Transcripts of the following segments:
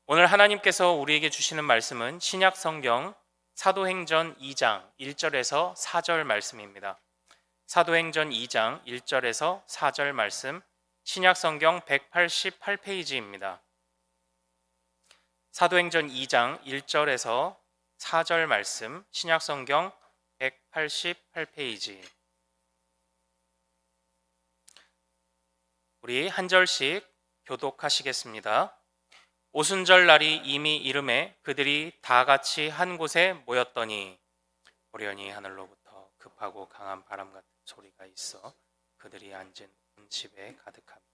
오늘 하나님께서 우리에게 주시는 말씀은 신약 성경 사도행전 2장 1절에서 4절 말씀입니다. 사도행전 2장 1절에서 4절 말씀, 신약 성경 188페이지입니다. 사도행전 2장 1절에서 4절 말씀, 신약 성경 188페이지. 우리 한 절씩 교독하시겠습니다. 오순절 날이 이미 이름에 그들이 다 같이 한 곳에 모였더니 호련히 하늘로부터 급하고 강한 바람 같은 소리가 있어 그들이 앉은 집에 가득합니다.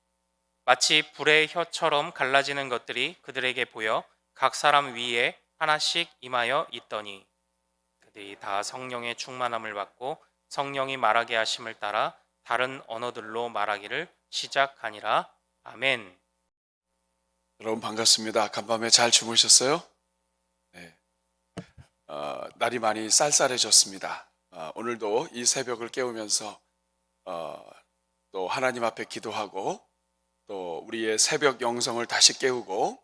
마치 불의 혀처럼 갈라지는 것들이 그들에게 보여 각 사람 위에 하나씩 임하여 있더니 그들이 다 성령의 충만함을 받고 성령이 말하게 하심을 따라 다른 언어들로 말하기를 시작하니라. 아멘. 여러분 반갑습니다. 간밤에 잘 주무셨어요? 네. 날이 많이 쌀쌀해졌습니다. 오늘도 이 새벽을 깨우면서 또 하나님 앞에 기도하고 또 우리의 새벽 영성을 다시 깨우고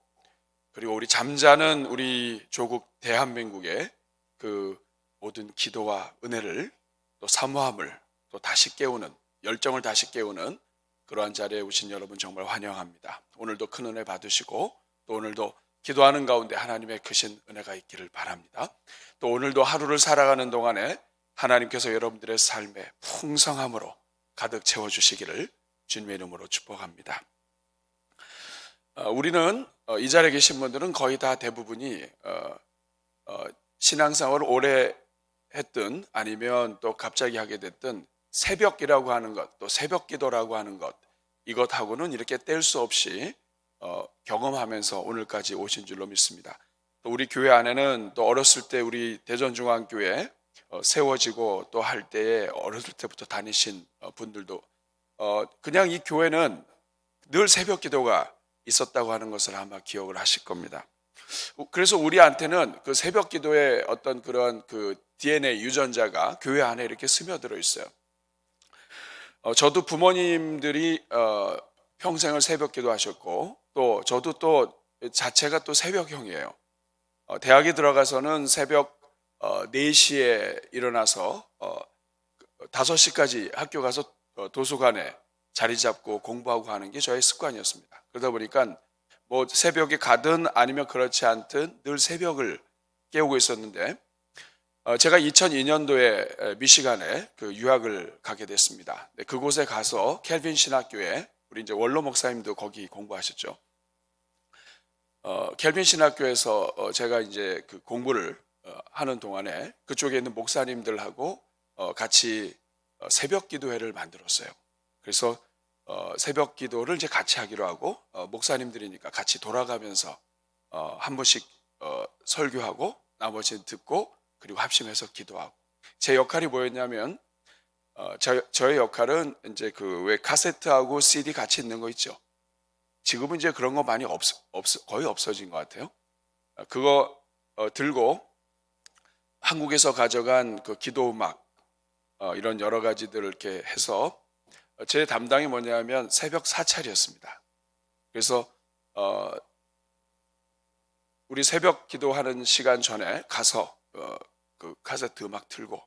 그리고 우리 잠자는 우리 조국 대한민국의 그 모든 기도와 은혜를 또 사모함을 또 다시 깨우는 열정을 다시 깨우는 그러한 자리에 오신 여러분 정말 환영합니다. 오늘도 큰 은혜 받으시고 또 오늘도 기도하는 가운데 하나님의 크신 은혜가 있기를 바랍니다. 또 오늘도 하루를 살아가는 동안에 하나님께서 여러분들의 삶에 풍성함으로 가득 채워주시기를 주님의 이름으로 축복합니다. 우리는 이 자리에 계신 분들은 거의 다 대부분이 신앙생활을 오래 했든 아니면 또 갑자기 하게 됐든 새벽기라고 하는 것, 또 새벽기도라고 하는 것, 이것하고는 이렇게 뗄 수 없이 경험하면서 오늘까지 오신 줄로 믿습니다. 또 우리 교회 안에는 또 어렸을 때 우리 대전중앙교회 세워지고 또 할 때에 어렸을 때부터 다니신 분들도 그냥 이 교회는 늘 새벽기도가 있었다고 하는 것을 아마 기억을 하실 겁니다. 그래서 우리한테는 그 새벽기도의 어떤 그런 그 DNA 유전자가 교회 안에 이렇게 스며들어 있어요. 저도 부모님들이 평생을 새벽 기도하셨고 또 저도 또 자체가 또 새벽형이에요. 대학에 들어가서는 새벽 4시에 일어나서 5시까지 학교 가서 도서관에 자리 잡고 공부하고 하는 게 저의 습관이었습니다. 그러다 보니까 뭐 새벽에 가든 아니면 그렇지 않든 늘 새벽을 깨우고 있었는데 제가 2002년도에 미시간에 그 유학을 가게 됐습니다. 그곳에 가서 켈빈 신학교에 우리 이제 원로 목사님도 거기 공부하셨죠. 켈빈 신학교에서 제가 이제 그 공부를 하는 동안에 그쪽에 있는 목사님들하고 같이 새벽 기도회를 만들었어요. 그래서 새벽 기도를 이제 같이 하기로 하고 목사님들이니까 같이 돌아가면서 한 번씩 설교하고 나머지는 듣고 그리고 합심해서 기도하고 제 역할이 뭐였냐면 저의 역할은 이제 그 왜 카세트하고 CD 같이 있는 거 있죠. 지금은 이제 그런 거 많이 거의 없어진 것 같아요. 그거 들고 한국에서 가져간 그 기도 음악 이런 여러 가지들을 이렇게 해서 제 담당이 뭐냐면 새벽 사찰이었습니다. 그래서 우리 새벽 기도하는 시간 전에 가서 그 카세트 음악 틀고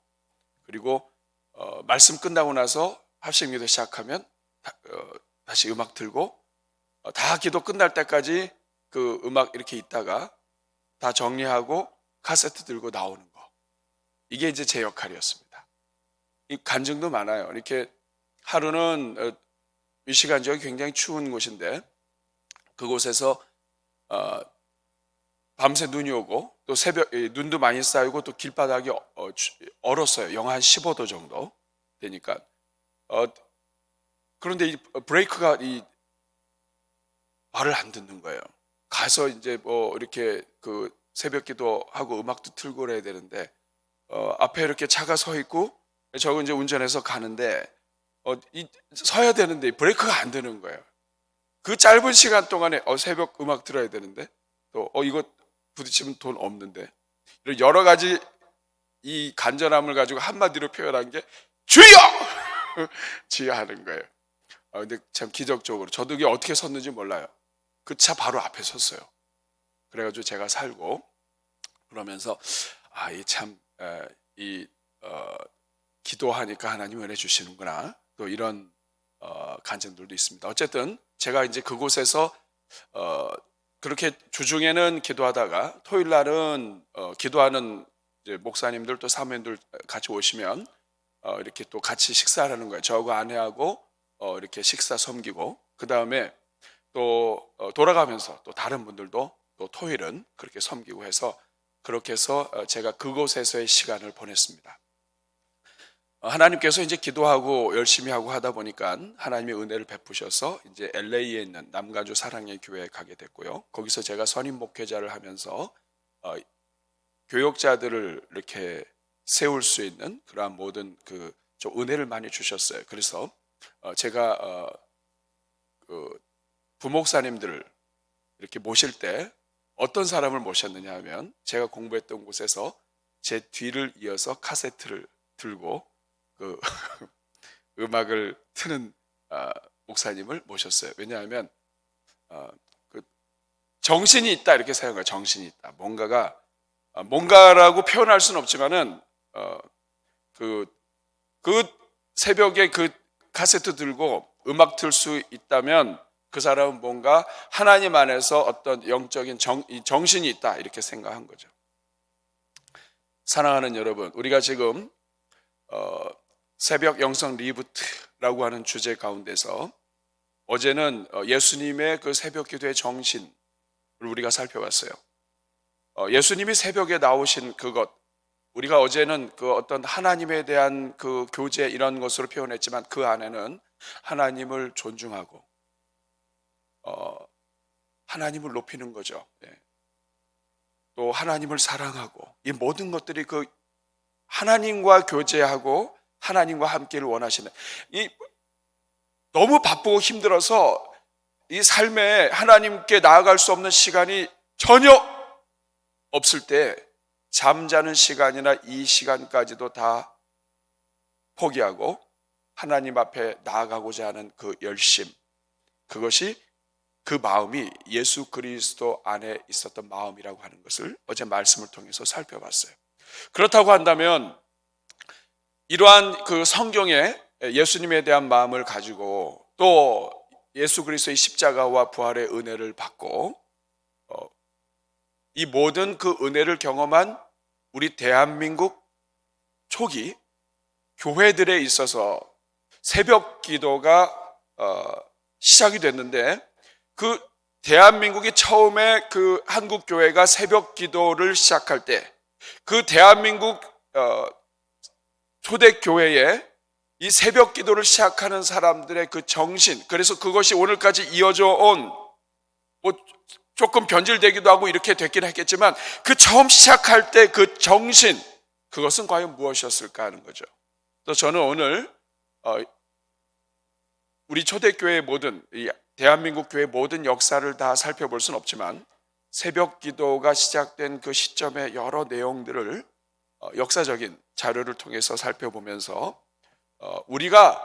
그리고 말씀 끝나고 나서 합심 기도 시작하면 다시 음악 틀고 다 기도 끝날 때까지 그 음악 이렇게 있다가 다 정리하고 카세트 들고 나오는 거, 이게 이제 제 역할이었습니다. 이 간증도 많아요. 이렇게 하루는 미시간 지역이 굉장히 추운 곳인데 그곳에서 밤새 눈이 오고 또 새벽 눈도 많이 쌓이고 또 길바닥이 얼었어요. 영하 한 15도 정도 되니까 그런데 이 브레이크가 이 말을 안 듣는 거예요. 가서 이제 뭐 이렇게 그 새벽 기도하고 음악도 틀고 그래야 되는데 앞에 이렇게 차가 서 있고 저거 이제 운전해서 가는데 서야 되는데 브레이크가 안 되는 거예요. 그 짧은 시간 동안에 새벽 음악 들어야 되는데 또 이거 부딪히면 돈 없는데 이런 여러 가지 이 간절함을 가지고 한마디로 표현한 게 주여! 주여 하는 거예요. 근데 참 기적적으로 저도 이게 어떻게 섰는지 몰라요. 그 차 바로 앞에 섰어요. 그래가지고 제가 살고 그러면서 이 기도하니까 하나님 은혜 주시는구나, 또 이런 간증들도 있습니다. 어쨌든 제가 이제 그곳에서 그렇게 주중에는 기도하다가 토요일 날은 기도하는 이제 목사님들 또 사모님들 같이 오시면 이렇게 또 같이 식사를 하는 거예요. 저하고 아내하고 이렇게 식사 섬기고, 그 다음에 또 돌아가면서 또 다른 분들도 또 토요일은 그렇게 섬기고 해서, 그렇게 해서 제가 그곳에서의 시간을 보냈습니다. 하나님께서 이제 기도하고 열심히 하고 하다 보니까 하나님의 은혜를 베푸셔서 이제 LA에 있는 남가주 사랑의 교회에 가게 됐고요. 거기서 제가 선임 목회자를 하면서 교역자들을 이렇게 세울 수 있는 그러한 모든 좀 은혜를 많이 주셨어요. 그래서 제가 그 부목사님들을 이렇게 모실 때 어떤 사람을 모셨느냐 하면, 제가 공부했던 곳에서 제 뒤를 이어서 카세트를 들고 그 음악을 트는 목사님을 모셨어요. 왜냐하면 그 정신이 있다 이렇게 생각해요. 정신이 있다. 뭔가라고 표현할 수는 없지만은 그 새벽에 그 카세트 들고 음악 틀 수 있다면 그 사람은 뭔가 하나님 안에서 어떤 영적인 정신이 있다 이렇게 생각한 거죠. 사랑하는 여러분, 우리가 지금 새벽 영성 리부트라고 하는 주제 가운데서 어제는 예수님의 그 새벽 기도의 정신을 우리가 살펴봤어요. 예수님이 새벽에 나오신 그것, 우리가 어제는 그 어떤 하나님에 대한 그 교제 이런 것으로 표현했지만, 그 안에는 하나님을 존중하고 하나님을 높이는 거죠. 또 하나님을 사랑하고, 이 모든 것들이 그 하나님과 교제하고 하나님과 함께를 원하시는, 이 너무 바쁘고 힘들어서 이 삶에 하나님께 나아갈 수 없는 시간이 전혀 없을 때 잠자는 시간이나 이 시간까지도 다 포기하고 하나님 앞에 나아가고자 하는 그 열심, 그것이 그 마음이 예수 그리스도 안에 있었던 마음이라고 하는 것을 어제 말씀을 통해서 살펴봤어요. 그렇다고 한다면 이러한 그 성경에 예수님에 대한 마음을 가지고 또 예수 그리스도의 십자가와 부활의 은혜를 받고 이 모든 그 은혜를 경험한 우리 대한민국 초기 교회들에 있어서 새벽 기도가 시작이 됐는데, 그 대한민국이 처음에 그 한국 교회가 새벽 기도를 시작할 때 그 대한민국 초대 교회에 이 새벽 기도를 시작하는 사람들의 그 정신, 그래서 그것이 오늘까지 이어져 온, 뭐 조금 변질되기도 하고 이렇게 됐긴 했겠지만, 그 처음 시작할 때 그 정신, 그것은 과연 무엇이었을까 하는 거죠. 그래서 저는 오늘 우리 초대교회의 모든, 이 대한민국 교회의 모든 역사를 다 살펴볼 수는 없지만 새벽 기도가 시작된 그 시점의 여러 내용들을 역사적인 자료를 통해서 살펴보면서 우리가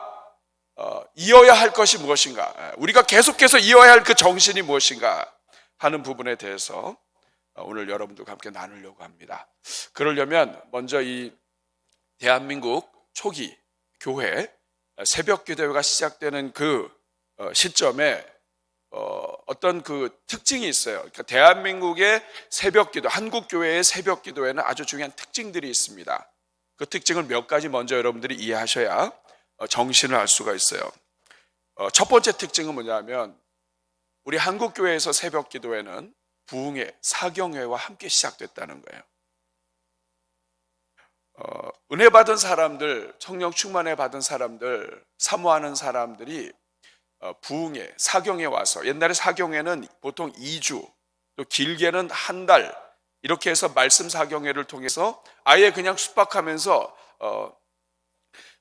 이어야 할 것이 무엇인가, 우리가 계속해서 이어야 할 그 정신이 무엇인가 하는 부분에 대해서 오늘 여러분들과 함께 나누려고 합니다. 그러려면 먼저 이 대한민국 초기 교회 새벽 기도회가 시작되는 그 시점에 어떤 그 특징이 있어요. 그러니까 대한민국의 새벽 기도, 한국 교회의 새벽 기도에는 아주 중요한 특징들이 있습니다. 그 특징을 몇 가지 먼저 여러분들이 이해하셔야 정신을 알 수가 있어요. 첫 번째 특징은 뭐냐면, 우리 한국 교회에서 새벽 기도회는 부흥회, 사경회와 함께 시작됐다는 거예요. 은혜 받은 사람들, 성령 충만해 받은 사람들, 사모하는 사람들이 부흥회, 사경회 와서, 옛날에 사경회는 보통 2주, 또 길게는 한 달, 이렇게 해서 말씀 사경회를 통해서 아예 그냥 숙박하면서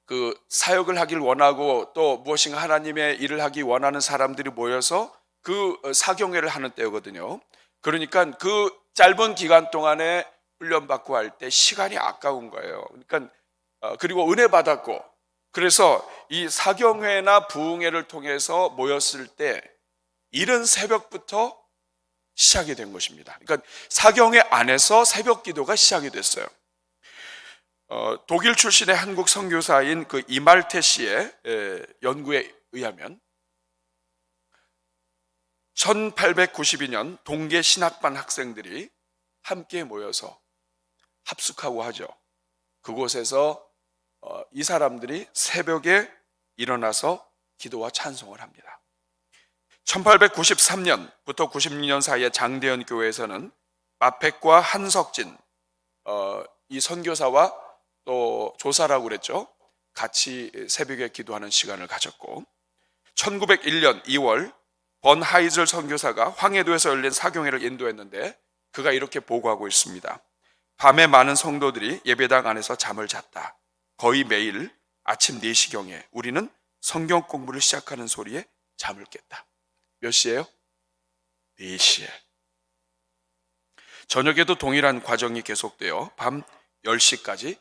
그 사역을 하길 원하고 또 무엇인가 하나님의 일을 하기 원하는 사람들이 모여서 그 사경회를 하는 때거든요. 그러니까 그 짧은 기간 동안에 훈련받고 할 때 시간이 아까운 거예요. 그러니까 그리고 은혜 받았고, 그래서 이 사경회나 부흥회를 통해서 모였을 때 이른 새벽부터 시작이 된 것입니다. 그러니까 사경회 안에서 새벽 기도가 시작이 됐어요. 독일 출신의 한국 선교사인 그 이말테 씨의 연구에 의하면 1892년 동계 신학반 학생들이 함께 모여서 합숙하고 하죠. 그곳에서 이 사람들이 새벽에 일어나서 기도와 찬송을 합니다. 1893년부터 96년 사이에 장대현 교회에서는 마펙과 한석진 이 선교사와 또 조사라고 그랬죠. 같이 새벽에 기도하는 시간을 가졌고 1901년 2월 번하이즐 선교사가 황해도에서 열린 사경회를 인도했는데 그가 이렇게 보고하고 있습니다. 밤에 많은 성도들이 예배당 안에서 잠을 잤다. 거의 매일 아침 4시경에 우리는 성경 공부를 시작하는 소리에 잠을 깼다. 몇 시에요? 4시에. 저녁에도 동일한 과정이 계속되어 밤 10시까지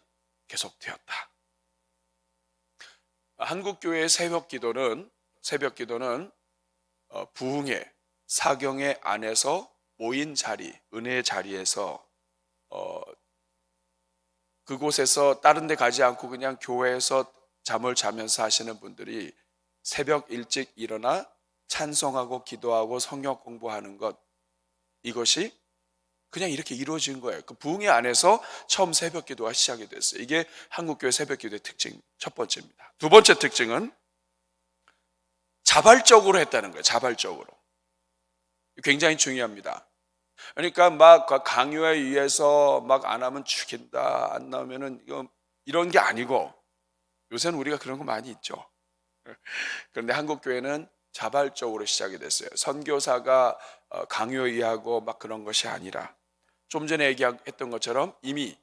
계속되었다. 한국교회의 새벽 기도는 부흥회, 사경회 안에서 모인 자리, 은혜의 자리에서 그곳에서 다른 데 가지 않고 그냥 교회에서 잠을 자면서 하시는 분들이 새벽 일찍 일어나 찬송하고 기도하고 성경 공부하는 것, 이것이 그냥 이렇게 이루어진 거예요. 그 부흥회 안에서 처음 새벽 기도가 시작이 됐어요. 이게 한국교회 새벽 기도의 특징 첫 번째입니다. 두 번째 특징은 자발적으로 했다는 거예요. 자발적으로. 굉장히 중요합니다. 그러니까 막 강요에 의해서 막 안 하면 죽인다, 안 나오면은 이런 게 아니고, 요새는 우리가 그런 거 많이 있죠. 그런데 한국교회는 자발적으로 시작이 됐어요. 선교사가 강요에 의하고 막 그런 것이 아니라, 좀 전에 얘기했던 것처럼 이미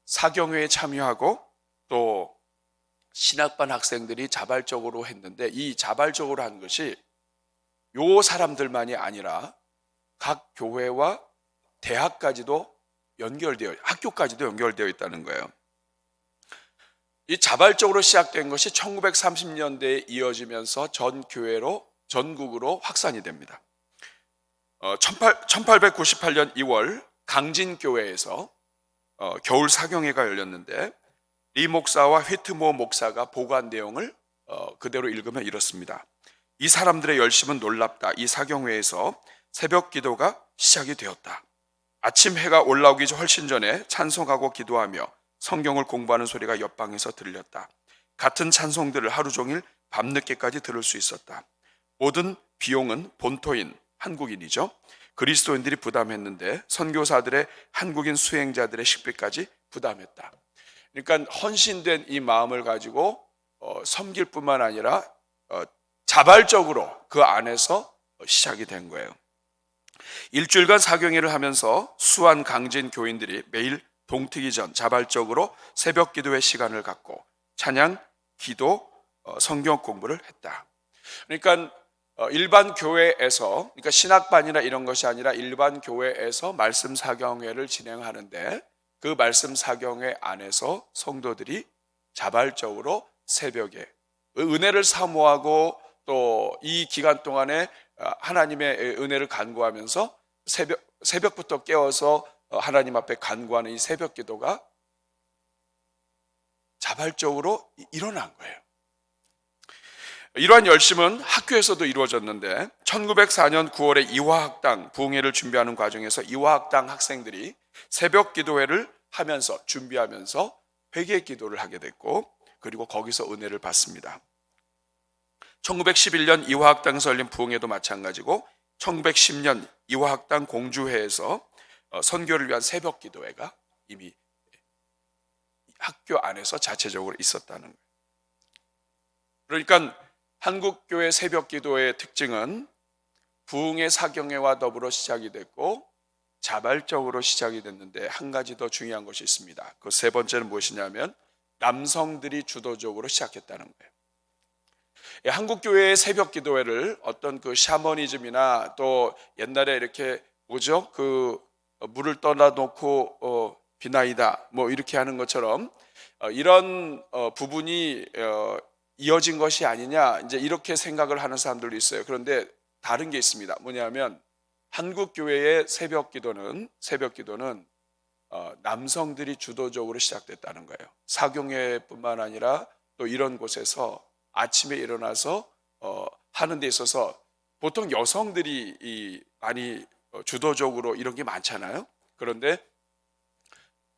사경회에 참여하고 또 신학반 학생들이 자발적으로 했는데, 이 자발적으로 한 것이 요 사람들만이 아니라 각 교회와 대학까지도 학교까지도 연결되어 있다는 거예요. 이 자발적으로 시작된 것이 1930년대에 이어지면서 전국으로 확산이 됩니다. 1898년 2월 강진교회에서 겨울 사경회가 열렸는데, 리 목사와 휘트모 목사가 보고한 내용을 그대로 읽으면 이렇습니다. 이 사람들의 열심은 놀랍다. 이 사경회에서 새벽 기도가 시작이 되었다. 아침 해가 올라오기 훨씬 전에 찬송하고 기도하며 성경을 공부하는 소리가 옆방에서 들렸다. 같은 찬송들을 하루 종일 밤늦게까지 들을 수 있었다. 모든 비용은 본토인 한국인이죠. 그리스도인들이 부담했는데 선교사들의 한국인 수행자들의 식비까지 부담했다. 그러니까 헌신된 이 마음을 가지고 섬길 뿐만 아니라 자발적으로 그 안에서 시작이 된 거예요. 일주일간 사경회를 하면서 수한 강진 교인들이 매일 동트기 전 자발적으로 새벽 기도의 시간을 갖고 찬양, 기도, 성경 공부를 했다. 그러니까 일반 교회에서, 그러니까 신학반이나 이런 것이 아니라 일반 교회에서 말씀 사경회를 진행하는데, 그 말씀 사경회 안에서 성도들이 자발적으로 새벽에 은혜를 사모하고 또 이 기간 동안에 하나님의 은혜를 간구하면서 새벽부터 깨어서 하나님 앞에 간구하는 이 새벽 기도가 자발적으로 일어난 거예요. 이러한 열심은 학교에서도 이루어졌는데 1904년 9월에 이화학당 부흥회를 준비하는 과정에서 이화학당 학생들이 새벽 기도회를 하면서 준비하면서 회개 기도를 하게 됐고, 그리고 거기서 은혜를 받습니다. 1911년 이화학당에서 열린 부흥회도 마찬가지고 1910년 이화학당 공주회에서 선교를 위한 새벽 기도회가 이미 학교 안에서 자체적으로 있었다는 거예요. 그러니까 한국교회 새벽 기도의 특징은 부흥회 사경회와 더불어 시작이 됐고 자발적으로 시작이 됐는데, 한 가지 더 중요한 것이 있습니다. 그 세 번째는 무엇이냐면 남성들이 주도적으로 시작했다는 거예요. 한국교회의 새벽 기도회를 어떤 그 샤머니즘이나 또 옛날에 이렇게 물을 떠나놓고 비나이다 뭐 이렇게 하는 것처럼 이런 부분이 이어진 것이 아니냐, 이제 이렇게 생각을 하는 사람들도 있어요. 그런데 다른 게 있습니다. 뭐냐면 한국 교회의 새벽 기도는 남성들이 주도적으로 시작됐다는 거예요. 사경회뿐만 아니라 또 이런 곳에서 아침에 일어나서 하는 데 있어서 보통 여성들이 많이 주도적으로 이런 게 많잖아요. 그런데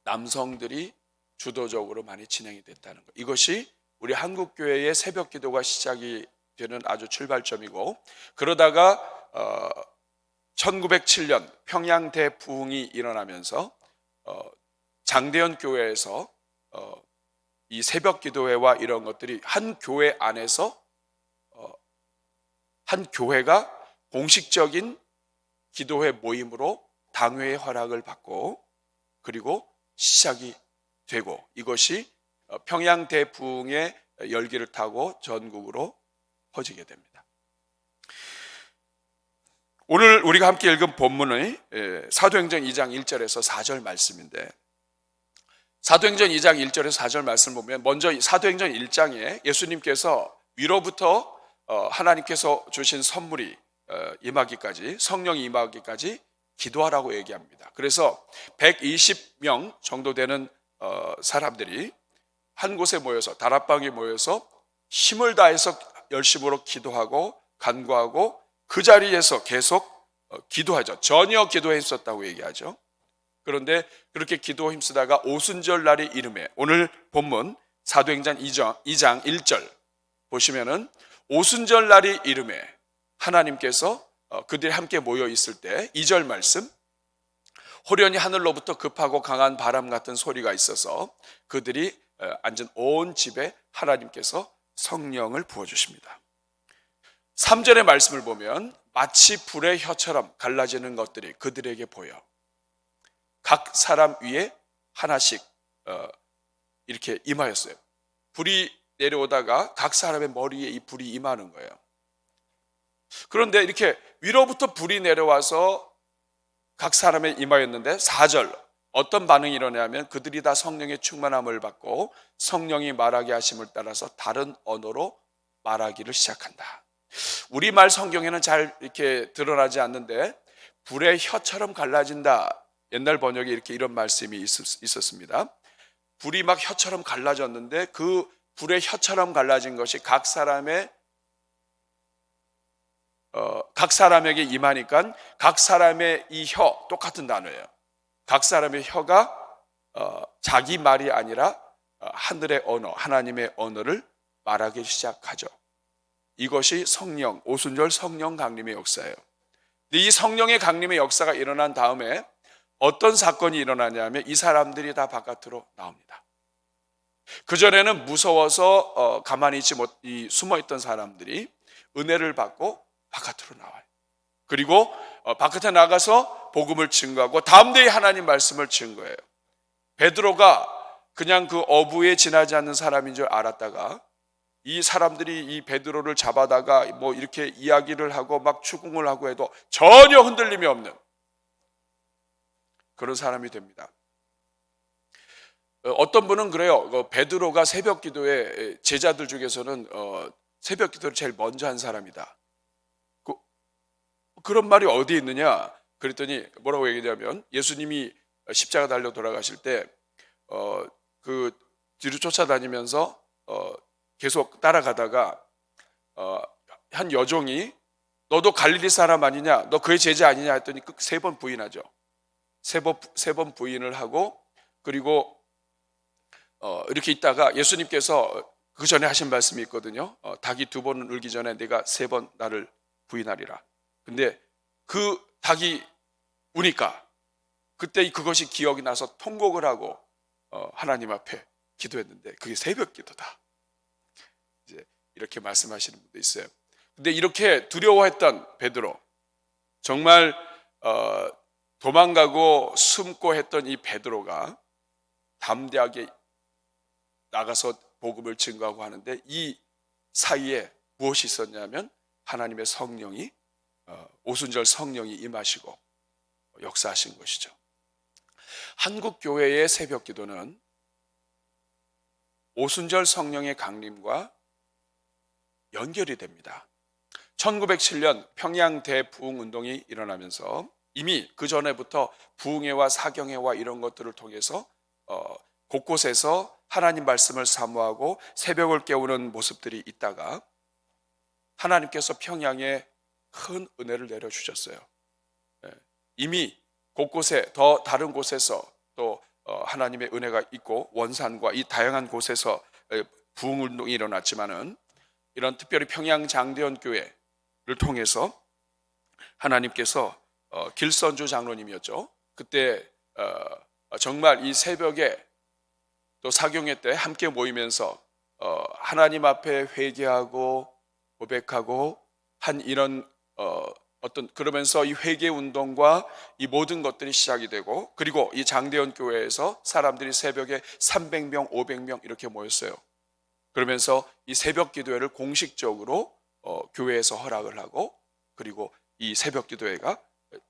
남성들이 주도적으로 많이 진행이 됐다는 것. 이것이 우리 한국 교회의 새벽 기도가 시작이 되는 아주 출발점이고, 그러다가 1907년 평양 대부흥이 일어나면서 장대현 교회에서 이 새벽 기도회와 이런 것들이 한 교회 안에서 한 교회가 공식적인 기도회 모임으로 당회의 허락을 받고 그리고 시작이 되고, 이것이 평양 대부흥의 열기를 타고 전국으로 퍼지게 됩니다. 오늘 우리가 함께 읽은 본문의 사도행전 2장 1절에서 4절 말씀인데, 사도행전 2장 1절에서 4절 말씀 보면 먼저 사도행전 1장에 예수님께서 위로부터 하나님께서 주신 선물이 임하기까지, 성령이 임하기까지 기도하라고 얘기합니다. 그래서 120명 정도 되는 사람들이 한 곳에 모여서, 다락방에 모여서 힘을 다해서 열심으로 기도하고 간구하고 그 자리에서 계속 기도하죠. 전혀 기도에 힘썼다고 얘기하죠. 그런데 그렇게 기도에 힘쓰다가 오순절 날이 이름에, 오늘 본문 사도행전 2장 1절 보시면은 오순절 날이 이름에 하나님께서 그들이 함께 모여 있을 때 2절 말씀, 호련히 하늘로부터 급하고 강한 바람 같은 소리가 있어서 그들이 앉은 온 집에 하나님께서 성령을 부어주십니다. 3절의 말씀을 보면 마치 불의 혀처럼 갈라지는 것들이 그들에게 보여 각 사람 위에 하나씩 이렇게 임하였어요. 불이 내려오다가 각 사람의 머리에 이 불이 임하는 거예요. 그런데 이렇게 위로부터 불이 내려와서 각 사람에 임하였는데 4절 어떤 반응이 일어나냐면 그들이 다 성령의 충만함을 받고 성령이 말하게 하심을 따라서 다른 언어로 말하기를 시작한다. 우리말 성경에는 잘 이렇게 드러나지 않는데 불의 혀처럼 갈라진다. 옛날 번역에 이렇게 이런 말씀이 있었습니다. 불이 막 혀처럼 갈라졌는데 그 불의 혀처럼 갈라진 것이 각 사람에게 임하니까 각 사람의 이 혀 똑같은 단어예요. 각 사람의 혀가 자기 말이 아니라 하늘의 언어, 하나님의 언어를 말하기 시작하죠. 이것이 성령, 오순절 성령 강림의 역사예요. 이 성령의 강림의 역사가 일어난 다음에 어떤 사건이 일어나냐면 이 사람들이 다 바깥으로 나옵니다. 그전에는 무서워서 가만히 숨어있던 사람들이 은혜를 받고 바깥으로 나와요. 그리고 바깥에 나가서 복음을 증거하고 다음 데에 하나님 말씀을 증거해요. 베드로가 그냥 그 어부에 지나지 않는 사람인 줄 알았다가 이 사람들이 이 베드로를 잡아다가 뭐 이렇게 이야기를 하고 막 추궁을 하고 해도 전혀 흔들림이 없는 그런 사람이 됩니다. 어떤 분은 그래요. 베드로가 새벽 기도에 제자들 중에서는 새벽 기도를 제일 먼저 한 사람이다. 그런 말이 어디 있느냐? 그랬더니 뭐라고 얘기하냐면 예수님이 십자가 달려 돌아가실 때 그 뒤로 쫓아다니면서 계속 따라가다가 한 여종이 너도 갈릴리 사람 아니냐? 너 그의 제자 아니냐? 했더니 3번 부인하죠. 3번 부인을 하고 그리고 이렇게 있다가 예수님께서 그 전에 하신 말씀이 있거든요. 닭이 2번 울기 전에 내가 3번 나를 부인하리라. 근데 그 닭이 우니까 그때 그것이 기억이 나서 통곡을 하고 하나님 앞에 기도했는데 그게 새벽 기도다. 이제 이렇게 말씀하시는 분도 있어요. 근데 이렇게 두려워했던 베드로, 정말 도망가고 숨고 했던 이 베드로가 담대하게 나가서 복음을 증거하고 하는데 이 사이에 무엇이 있었냐면 하나님의 성령이 오순절 성령이 임하시고 역사하신 것이죠. 한국 교회의 새벽 기도는 오순절 성령의 강림과 연결이 됩니다. 1907년 평양 대부흥 운동이 일어나면서 이미 그 전에부터 부흥회와 사경회와 이런 것들을 통해서 곳곳에서 하나님 말씀을 사모하고 새벽을 깨우는 모습들이 있다가 하나님께서 평양에 큰 은혜를 내려주셨어요. 이미 곳곳에 더 다른 곳에서 또 하나님의 은혜가 있고 원산과 이 다양한 곳에서 부흥운동이 일어났지만은 이런 특별히 평양 장대원 교회를 통해서 하나님께서 길선주 장로님이었죠. 그때 정말 이 새벽에 또 사경회 때 함께 모이면서 하나님 앞에 회개하고 고백하고 한 이런 그러면서 이 회개 운동과 이 모든 것들이 시작이 되고, 그리고 이 장대원 교회에서 사람들이 새벽에 300명, 500명 이렇게 모였어요. 그러면서 이 새벽 기도회를 공식적으로 교회에서 허락을 하고, 그리고 이 새벽 기도회가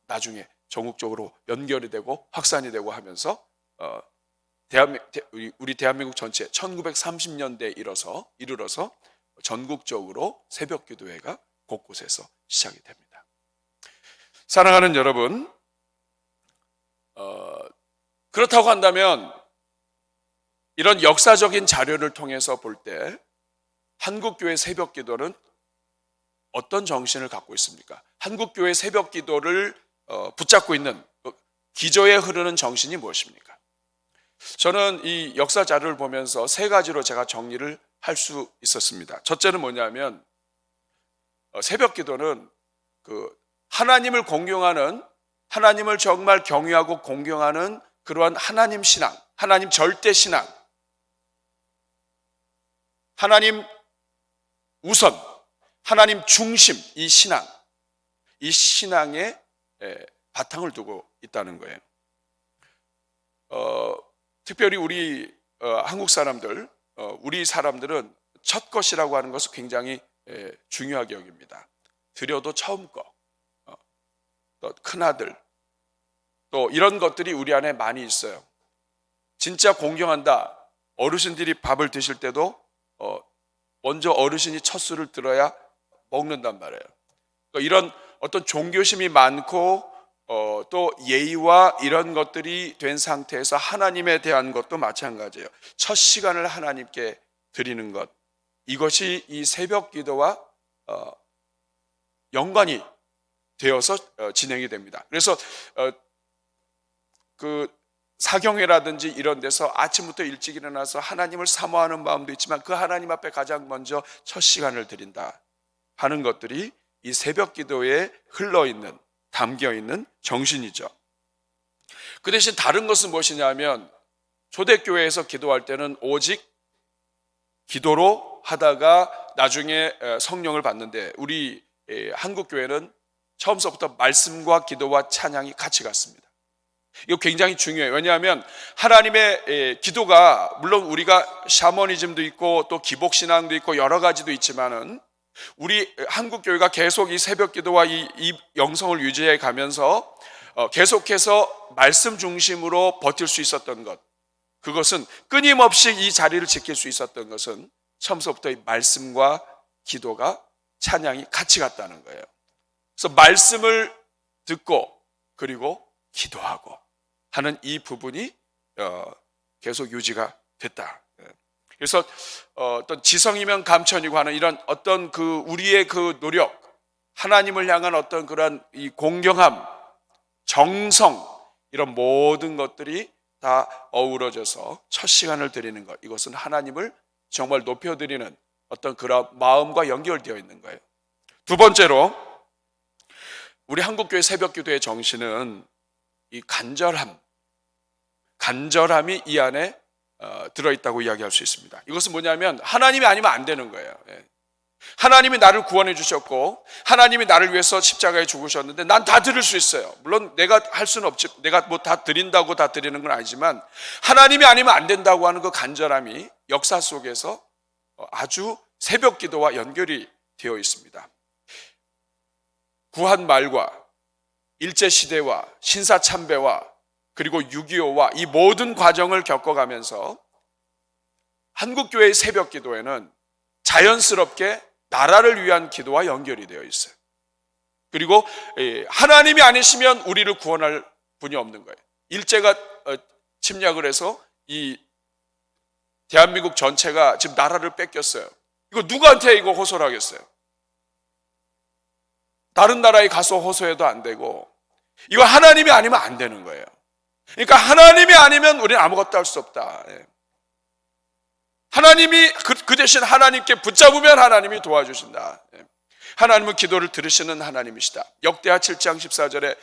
나중에 전국적으로 연결이 되고 확산이 되고 하면서 우리 대한민국 전체 1930년대에 이르러서 전국적으로 새벽 기도회가 곳곳에서 시작이 됩니다. 사랑하는 여러분, 그렇다고 한다면 이런 역사적인 자료를 통해서 볼 때 한국교회 새벽 기도는 어떤 정신을 갖고 있습니까? 한국교회 새벽 기도를 붙잡고 있는 기저에 흐르는 정신이 무엇입니까? 저는 이 역사 자료를 보면서 세 가지로 제가 정리를 할 수 있었습니다. 첫째는 뭐냐면 새벽 기도는 하나님을 공경하는, 하나님을 정말 경외하고 공경하는 그러한 하나님 신앙, 하나님 절대 신앙, 하나님 우선, 하나님 중심, 이 신앙에 바탕을 두고 있다는 거예요. 특별히 우리 한국 사람들, 우리 사람들은 첫 것이라고 하는 것을 굉장히 중요하게 여깁니다. 드려도 처음 거, 또 큰아들, 또 이런 것들이 우리 안에 많이 있어요. 진짜 공경한다. 어르신들이 밥을 드실 때도 먼저 어르신이 첫 술을 들어야 먹는단 말이에요. 이런 어떤 종교심이 많고 또 예의와 이런 것들이 된 상태에서 하나님에 대한 것도 마찬가지예요. 첫 시간을 하나님께 드리는 것, 이것이 이 새벽 기도와 연관이 되어서 진행이 됩니다. 그래서 사경회라든지 이런 데서 아침부터 일찍 일어나서 하나님을 사모하는 마음도 있지만 그 하나님 앞에 가장 먼저 첫 시간을 드린다 하는 것들이 이 새벽 기도에 흘러있는, 담겨있는 정신이죠. 그 대신 다른 것은 무엇이냐면 초대교회에서 기도할 때는 오직 기도로 하다가 나중에 성령을 받는데, 우리 한국교회는 처음서부터 말씀과 기도와 찬양이 같이 갔습니다. 이거 굉장히 중요해요. 왜냐하면 하나님의 기도가, 물론 우리가 샤머니즘도 있고 또 기복신앙도 있고 여러 가지도 있지만은 우리 한국교회가 계속 이 새벽 기도와 이 영성을 유지해 가면서 계속해서 말씀 중심으로 버틸 수 있었던 것, 그것은 끊임없이 이 자리를 지킬 수 있었던 것은 처음부터 이 말씀과 기도가, 찬양이 같이 갔다는 거예요. 그래서 말씀을 듣고 그리고 기도하고 하는 이 부분이 계속 유지가 됐다. 그래서 어떤 지성이면 감천이고 하는 이런 어떤 우리의 노력, 하나님을 향한 어떤 그런 이 공경함, 정성, 이런 모든 것들이 다 어우러져서 첫 시간을 드리는 것, 이것은 하나님을 정말 높여드리는 어떤 그런 마음과 연결되어 있는 거예요. 두 번째로 우리 한국교회 새벽기도의 정신은 이 간절함이 이 안에 들어있다고 이야기할 수 있습니다. 이것은 뭐냐면 하나님이 아니면 안 되는 거예요. 하나님이 나를 구원해 주셨고 하나님이 나를 위해서 십자가에 죽으셨는데 난 다 드릴 수 있어요. 물론 내가 할 수는 없지, 내가 뭐 다 드린다고 다 드리는 건 아니지만 하나님이 아니면 안 된다고 하는 그 간절함이 역사 속에서 아주 새벽 기도와 연결이 되어 있습니다. 구한 말과 일제시대와 신사참배와 그리고 6.25와 이 모든 과정을 겪어가면서 한국교회의 새벽 기도에는 자연스럽게 나라를 위한 기도와 연결이 되어 있어요. 그리고 하나님이 아니시면 우리를 구원할 분이 없는 거예요. 일제가 침략을 해서 이 대한민국 전체가 지금 나라를 뺏겼어요. 이거 누구한테 이거 호소를 하겠어요? 다른 나라에 가서 호소해도 안 되고, 이거 하나님이 아니면 안 되는 거예요. 그러니까 하나님이 아니면 우리는 아무것도 할 수 없다. 하나님이 그 대신 하나님께 붙잡으면 하나님이 도와주신다. 하나님은 기도를 들으시는 하나님이시다. 역대하 7장 14절에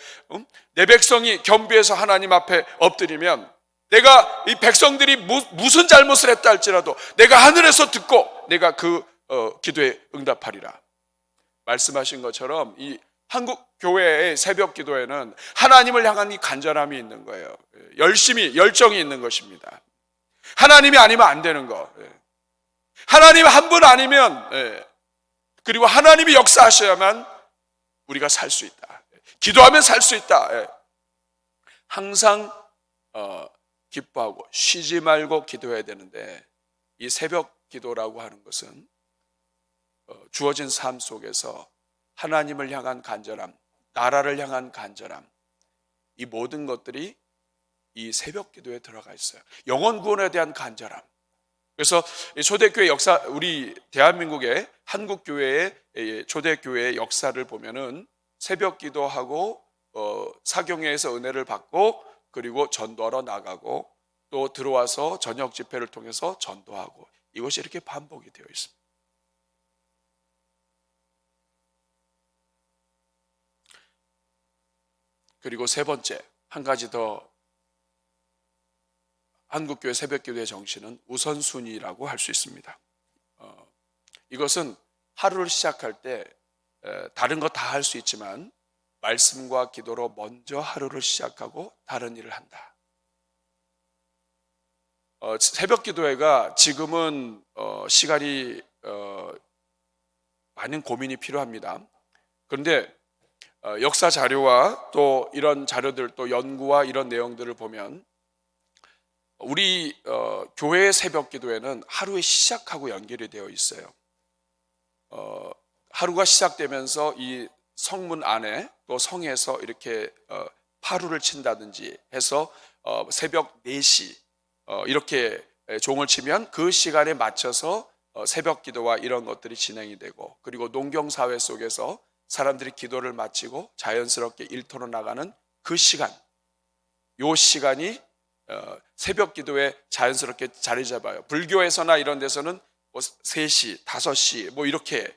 내 백성이 겸비해서 하나님 앞에 엎드리면 내가 이 백성들이 무슨 잘못을 했다 할지라도 내가 하늘에서 듣고 내가 그 기도에 응답하리라 말씀하신 것처럼, 이 한국 교회의 새벽 기도에는 하나님을 향한 이 간절함이 있는 거예요. 열정이 있는 것입니다. 하나님이 아니면 안 되는 거. 하나님 한 분 아니면, 그리고 하나님이 역사하셔야만 우리가 살 수 있다. 기도하면 살 수 있다. 항상 기뻐하고 쉬지 말고 기도해야 되는데, 이 새벽 기도라고 하는 것은 주어진 삶 속에서 하나님을 향한 간절함, 나라를 향한 간절함, 이 모든 것들이 이 새벽 기도에 들어가 있어요. 영혼 구원에 대한 간절함. 그래서 초대교회 역사, 우리 대한민국의 한국교회의 초대교회의 역사를 보면은 새벽 기도하고 사경회에서 은혜를 받고, 그리고 전도하러 나가고, 또 들어와서 저녁 집회를 통해서 전도하고, 이것이 이렇게 반복이 되어 있습니다. 그리고 세 번째, 한 가지 더 한국교회 새벽기도의 정신은 우선순위라고 할 수 있습니다. 이것은 하루를 시작할 때 다른 거 다 할 수 있지만 말씀과 기도로 먼저 하루를 시작하고 다른 일을 한다. 새벽기도회가 지금은 시간이 많은 고민이 필요합니다. 그런데 역사 자료와 또 이런 자료들, 또 연구와 이런 내용들을 보면 우리 교회의 새벽 기도회는 하루의 시작하고 연결이 되어 있어요. 하루가 시작되면서 이 성문 안에 또 성에서 이렇게 파루를 친다든지 해서 새벽 4시 이렇게 종을 치면 그 시간에 맞춰서 새벽 기도와 이런 것들이 진행이 되고, 그리고 농경사회 속에서 사람들이 기도를 마치고 자연스럽게 일터로 나가는 그 시간, 요 시간이 새벽 기도에 자연스럽게 자리 잡아요. 불교에서나 이런 데서는 뭐 3시, 5시 뭐 이렇게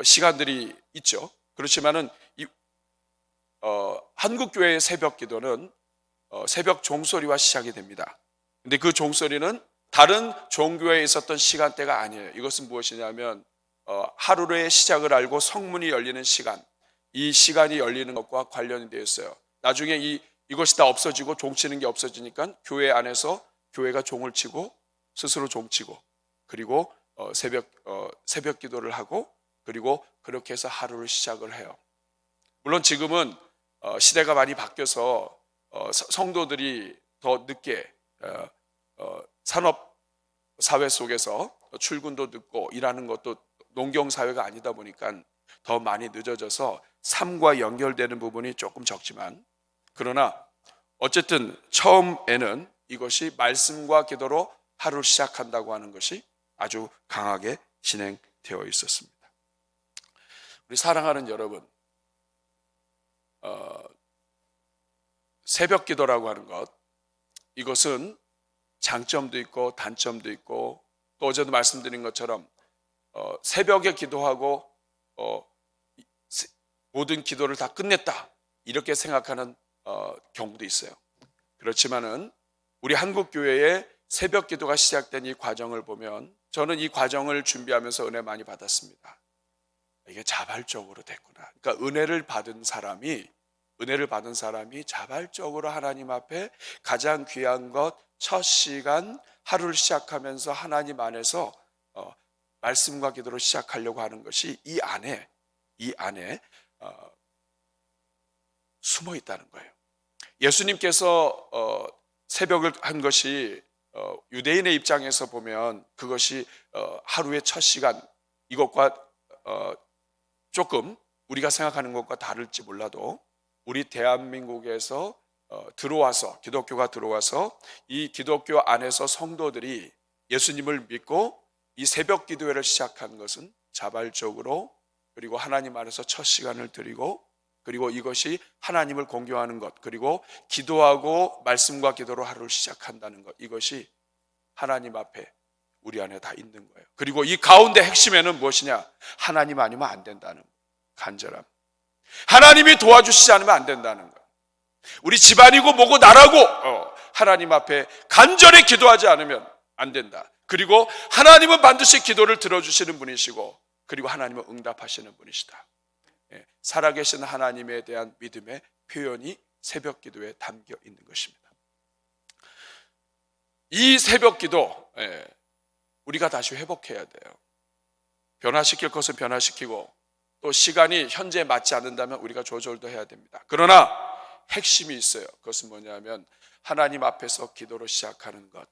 시간들이 있죠. 그렇지만은 한국 교회의 새벽 기도는 새벽 종소리와 시작이 됩니다. 근데 그 종소리는 다른 종교에 있었던 시간대가 아니에요. 이것은 무엇이냐면 하루의 시작을 알고 성문이 열리는 시간, 이 시간이 열리는 것과 관련이 되어 있어요. 나중에 이것이 다 없어지고 종치는 게 없어지니까 교회 안에서 교회가 종을 치고 스스로 종치고, 그리고 새벽 기도를 하고, 그리고 그렇게 해서 하루를 시작을 해요. 물론 지금은 시대가 많이 바뀌어서 성도들이 더 늦게 산업 사회 속에서 출근도 늦고 일하는 것도 농경 사회가 아니다 보니까 더 많이 늦어져서 삶과 연결되는 부분이 조금 적지만, 그러나 어쨌든 처음에는 이것이 말씀과 기도로 하루를 시작한다고 하는 것이 아주 강하게 진행되어 있었습니다. 우리 사랑하는 여러분, 새벽 기도라고 하는 것, 이것은 장점도 있고 단점도 있고, 또 어제도 말씀드린 것처럼 새벽에 기도하고 모든 기도를 다 끝냈다 이렇게 생각하는 경우도 있어요. 그렇지만은 우리 한국 교회의 새벽 기도가 시작된 이 과정을 보면, 저는 이 과정을 준비하면서 은혜 많이 받았습니다. 이게 자발적으로 됐구나. 그러니까 은혜를 받은 사람이 자발적으로 하나님 앞에 가장 귀한 것, 첫 시간 하루를 시작하면서 하나님 안에서 말씀과 기도로 시작하려고 하는 것이 이 안에 숨어 있다는 거예요. 예수님께서 새벽을 한 것이 유대인의 입장에서 보면 그것이 하루의 첫 시간, 이것과 조금 우리가 생각하는 것과 다를지 몰라도 우리 대한민국에서 들어와서 기독교가 들어와서 이 기독교 안에서 성도들이 예수님을 믿고 이 새벽 기도회를 시작한 것은 자발적으로 그리고 하나님 안에서 첫 시간을 드리고 그리고 이것이 하나님을 공경하는 것 그리고 기도하고 말씀과 기도로 하루를 시작한다는 것 이것이 하나님 앞에 우리 안에 다 있는 거예요. 그리고 이 가운데 핵심에는 무엇이냐? 하나님 아니면 안 된다는 간절함. 하나님이 도와주시지 않으면 안 된다는 것. 우리 집안이고 뭐고 나라고 하나님 앞에 간절히 기도하지 않으면 안 된다. 그리고 하나님은 반드시 기도를 들어주시는 분이시고 그리고 하나님은 응답하시는 분이시다. 살아계신 하나님에 대한 믿음의 표현이 새벽 기도에 담겨 있는 것입니다. 이 새벽 기도 우리가 다시 회복해야 돼요. 변화시킬 것은 변화시키고 또 시간이 현재에 맞지 않는다면 우리가 조절도 해야 됩니다. 그러나 핵심이 있어요. 그것은 뭐냐면 하나님 앞에서 기도로 시작하는 것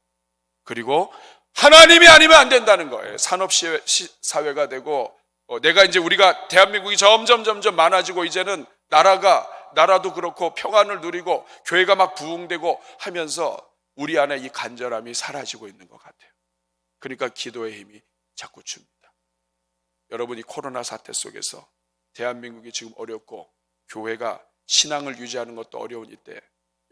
그리고 하나님이 아니면 안 된다는 거예요. 산업사회가 되고 내가 이제 우리가 대한민국이 점점 많아지고 이제는 나라도 그렇고 평안을 누리고 교회가 막 부흥되고 하면서 우리 안에 이 간절함이 사라지고 있는 것 같아요. 그러니까 기도의 힘이 자꾸 줍니다. 여러분이 코로나 사태 속에서 대한민국이 지금 어렵고 교회가 신앙을 유지하는 것도 어려운 이때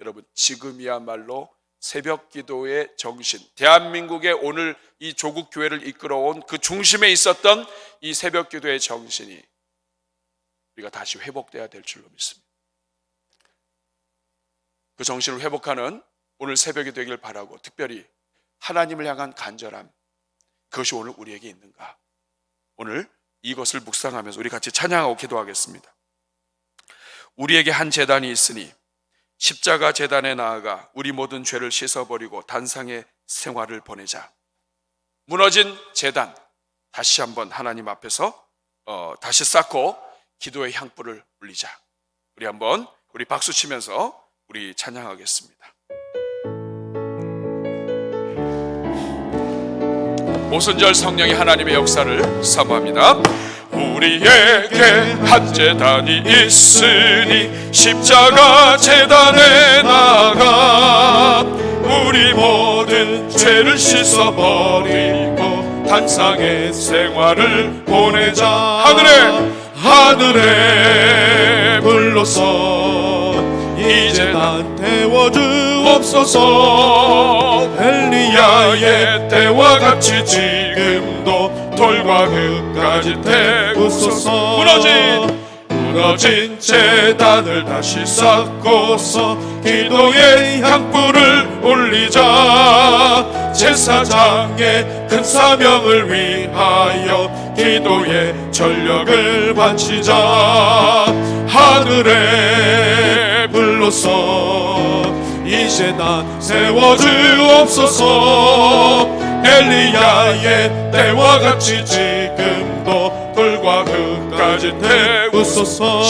여러분 지금이야말로 새벽 기도의 정신 대한민국의 오늘 이 조국 교회를 이끌어온 그 중심에 있었던 이 새벽 기도의 정신이 우리가 다시 회복돼야 될 줄로 믿습니다. 그 정신을 회복하는 오늘 새벽이 되길 바라고 특별히 하나님을 향한 간절함 그것이 오늘 우리에게 있는가 오늘 이것을 묵상하면서 우리 같이 찬양하고 기도하겠습니다. 우리에게 한 제단이 있으니 십자가 제단에 나아가 우리 모든 죄를 씻어버리고 단상의 생활을 보내자. 무너진 제단 다시 한번 하나님 앞에서 다시 쌓고 기도의 향불을 올리자. 우리 박수 치면서 우리 찬양하겠습니다. 오순절 성령의 하나님의 역사를 사모합니다. 우리에게 한 제단이 있으니 십자가 제단에 나가 우리 모든 죄를 씻어버리고 단상의 생활을 보내자. 하늘에 불러서 이 제단 태워주옵소서. 엘리야의 때와 같이 지금도 돌과 흙까지 태우소서. 무너진 제단을 다시 쌓고서 기도의 향불을 올리자. 제사장의 큰 사명을 위하여 기도의 전력을 바치자. 하늘에 불러서 이 제단 세워주옵소서. 엘리야의 때와 같이 지금도 돌과 흙까지 태우소서.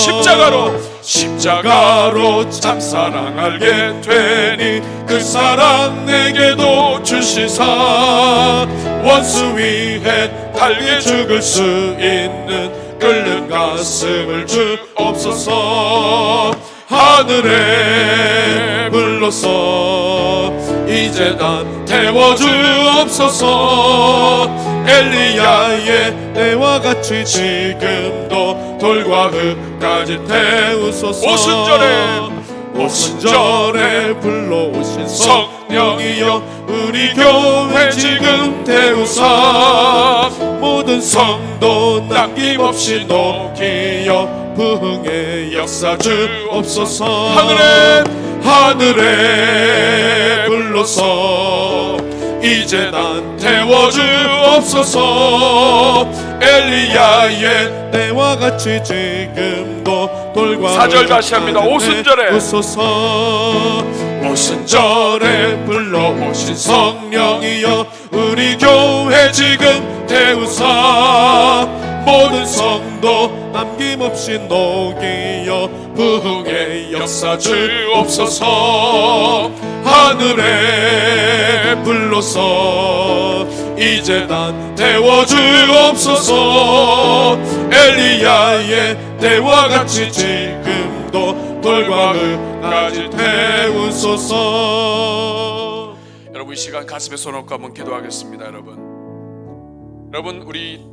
십자가로 참 사랑 알게 되니 그 사랑 내게도 주시사. 원수 위에 달게 죽을 수 있는 끓는 가슴을 주옵소서. 하늘에 불러서 이 제단 태워주옵소서. 엘리야의 때와 같이 지금도 돌과 흙까지 태우소서. 오순절에 불러오신 성령이여 우리 교회 지금 태우사. 모든 성도 남김없이 녹이여 부흥의 역사 주옵소서. 하늘에 불러서 이 제단 태워주옵소서. 엘리야의 때와 같이 지금도 돌과 4절 다시 합니다. 오순절에 불러오신 성령이여 우리 교회 지금 태우사. 모든 성도 남김 어김없이 녹이어 부흥의 역사 주옵소서. 하늘에 불러서 이제 난 태워주옵소서. 엘리야의 때와 같이 지금도 돌과 흙까지 태우소서. 여러분, 이 시간 가슴에 손 얹고 한번 기도하겠습니다. 여러분, 우리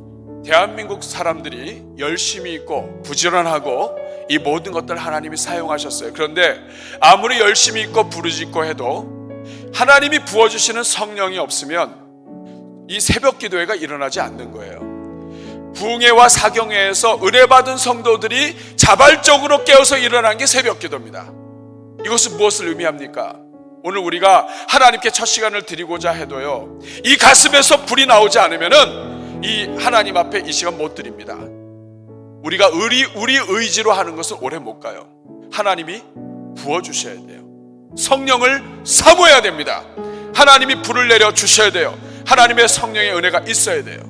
대한민국 사람들이 열심히 있고 부지런하고 이 모든 것들 하나님이 사용하셨어요. 그런데 아무리 열심히 있고 부르짖고 해도 하나님이 부어주시는 성령이 없으면 이 새벽 기도회가 일어나지 않는 거예요. 부흥회와 사경회에서 은혜 받은 성도들이 자발적으로 깨어서 일어난 게 새벽 기도입니다. 이것은 무엇을 의미합니까? 오늘 우리가 하나님께 첫 시간을 드리고자 해도요, 이 가슴에서 불이 나오지 않으면은 이 하나님 앞에 이 시간 못 드립니다. 우리가 우리 의지로 하는 것은 오래 못 가요. 하나님이 부어주셔야 돼요. 성령을 사모해야 됩니다. 하나님이 불을 내려 주셔야 돼요. 하나님의 성령의 은혜가 있어야 돼요.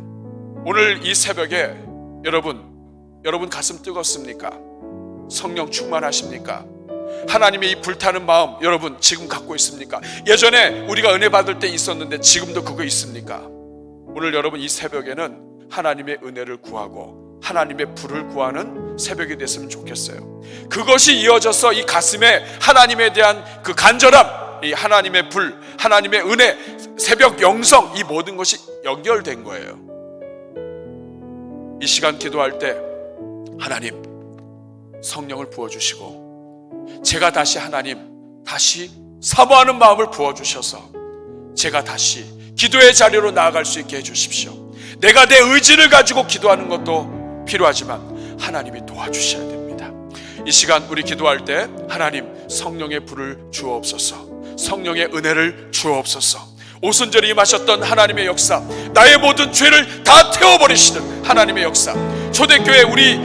오늘 이 새벽에 여러분 가슴 뜨겁습니까? 성령 충만하십니까? 하나님의 이 불타는 마음 여러분 지금 갖고 있습니까? 예전에 우리가 은혜 받을 때 있었는데 지금도 그거 있습니까? 오늘 여러분 이 새벽에는 하나님의 은혜를 구하고 하나님의 불을 구하는 새벽이 됐으면 좋겠어요. 그것이 이어져서 이 가슴에 하나님에 대한 그 간절함, 이 하나님의 불, 하나님의 은혜, 새벽 영성, 이 모든 것이 연결된 거예요. 이 시간 기도할 때 하나님 성령을 부어주시고 제가 다시 다시 사모하는 마음을 부어주셔서 제가 다시 기도의 자리로 나아갈 수 있게 해주십시오. 내가 내 의지를 가지고 기도하는 것도 필요하지만 하나님이 도와주셔야 됩니다. 이 시간 우리 기도할 때 하나님 성령의 불을 주옵소서. 성령의 은혜를 주옵소서. 오순절에 임하셨던 하나님의 역사, 나의 모든 죄를 다 태워버리시는 하나님의 역사, 초대교회 우리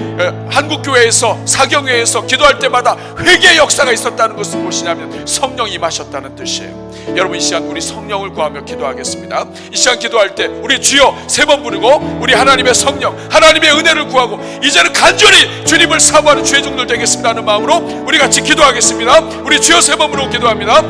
한국교회에서 사경회에서 기도할 때마다 회개의 역사가 있었다는 것은 무엇이냐면 성령이 임하셨다는 뜻이에요. 여러분 이 시간 우리 성령을 구하며 기도하겠습니다. 이 시간 기도할 때 우리 주여 세 번 부르고 우리 하나님의 성령, 하나님의 은혜를 구하고 이제는 간절히 주님을 사모하는 주의 종들 되겠습니다 하는 마음으로 우리 같이 기도하겠습니다. 우리 주여 세 번 부르고 기도합니다.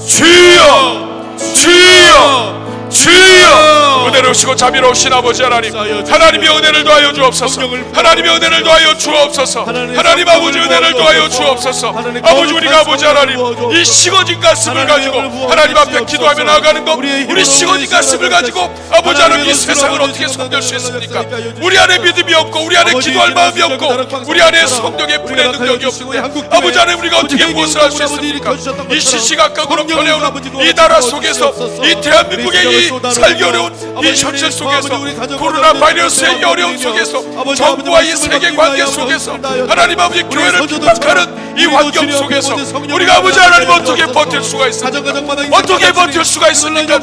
주여, 주여, 주여. 은혜로우시고 자비로우신 아버지 하나님, 하나님의 은혜를 더하여 주옵소서. 하나님의 은혜를 더하여 주옵소서. 하나님 아버지 은혜를 더하여 주옵소서. 아버지 우리가 아버지 하나님 이 식어진 가슴을 가지고 하나님 앞에 기도하며 나아가는 것, 우리 식어진 가슴을 가지고 아버지 하나님 이 세상을 어떻게 섬길 수 있습니까? 우리 안에 믿음이 없고 우리 안에 기도할 마음이 없고 우리 안에 성령의 불의 능력이 없는데 아버지 하나님 우리가 어떻게 무엇을 할 수 있습니까? 이 시시각각으로 변해오는 이 나라 속에서 이 대한민국의 이 살기 어려운 이 현실 속에서 코로나 바이러스의 어려움 속에서 정부와의 세계 관계 속에서 하나님 아버지 교회를 핍박하는 이 환경 속에서 우리가 아버지 하나님 어떻게 버틸 수가 있습니까? 어떻게 버틸 수가 있습니까?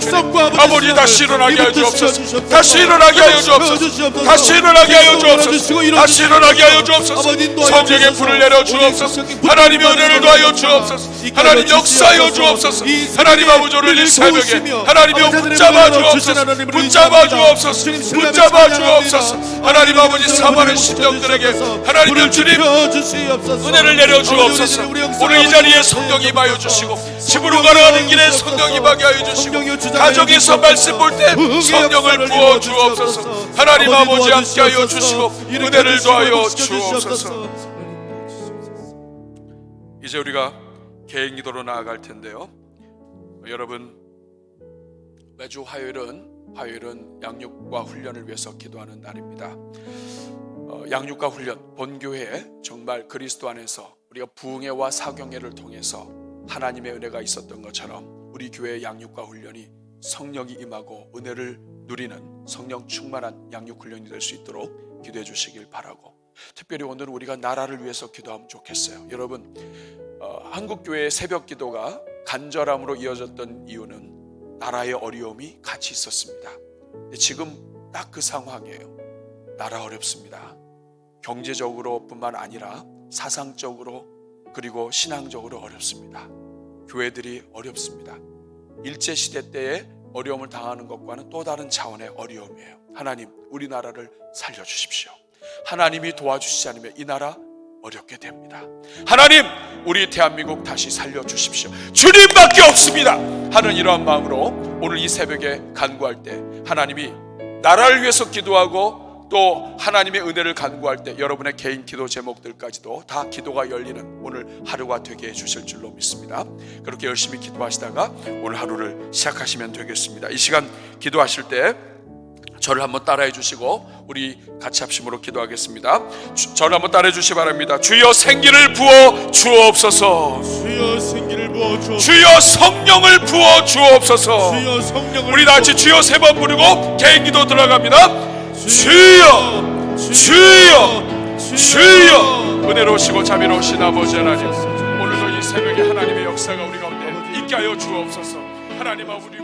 아버지 다시 일어나게 하여 주옵소서. 다시 일어나게 하여 주옵소서. 다시 일어나게 하여 주옵소서. 다시 일어나게 하여 주옵소서. 성령의 불을 내려 주옵소서. 하나님의 은혜를 더하여 주옵소서. 하나님 역사하여 주옵소서. 하나님 아버지 오늘 이 새벽에 하나님의 붙잡아 주옵소서. 붙잡아 주옵소서. 붙잡아 주옵소서. 하나님 아버지 사모하는 심령들에게 하나님의 주님 은혜를 내려 주옵소서. 오늘 이 자리에 성령이 임하여 주시고 집으로 걸어가는 길에 성령이 임하게 하여 주시고 가정에서 말씀 볼 때 성령을 부어 주옵소서. 하나님 아버지 함께 하여 주시고 은혜를 더하여 주옵소서. 이제 우리가 개인 기도로 나아갈 텐데요. 여러분 매주 화요일은 양육과 훈련을 위해서 기도하는 날입니다. 양육과 훈련, 본교회에 정말 그리스도 안에서 우리가 부흥회와 사경회를 통해서 하나님의 은혜가 있었던 것처럼 우리 교회의 양육과 훈련이 성령이 임하고 은혜를 누리는 성령 충만한 양육 훈련이 될 수 있도록 기도해 주시길 바라고, 특별히 오늘 우리가 나라를 위해서 기도하면 좋겠어요. 여러분 한국교회의 새벽 기도가 간절함으로 이어졌던 이유는 나라의 어려움이 같이 있었습니다. 지금 딱 그 상황이에요. 나라 어렵습니다. 경제적으로 뿐만 아니라 사상적으로 그리고 신앙적으로 어렵습니다. 교회들이 어렵습니다. 일제시대 때의 어려움을 당하는 것과는 또 다른 차원의 어려움이에요. 하나님 우리나라를 살려주십시오. 하나님이 도와주시지 않으면 이 나라 어렵게 됩니다. 하나님, 우리 대한민국 다시 살려주십시오. 주님밖에 없습니다 하는 이러한 마음으로 오늘 이 새벽에 간구할 때, 하나님이 나라를 위해서 기도하고 또 하나님의 은혜를 간구할 때 여러분의 개인 기도 제목들까지도 다 기도가 열리는 오늘 하루가 되게 해주실 줄로 믿습니다. 그렇게 열심히 기도하시다가 오늘 하루를 시작하시면 되겠습니다. 이 시간 기도하실 때 저를 한번 따라해 주시고 우리 같이 합심으로 기도하겠습니다. 저를 한번 따라해 주시기 바랍니다. 주여 생기를 부어 주옵소서. 주여 생기를 부어 주옵소서. 주여 성령을 부어 주옵소서. 주여 성령을 우리 다 같이 주여 세 번 부르고 개인 기도 들어갑니다. 주여 주여 주여. 은혜로우시고 자비로우신 아버지 하나님, 오늘도 이 새벽에 하나님의 역사가 우리 가운데 있게 하여 주옵소서. 하나님, 우리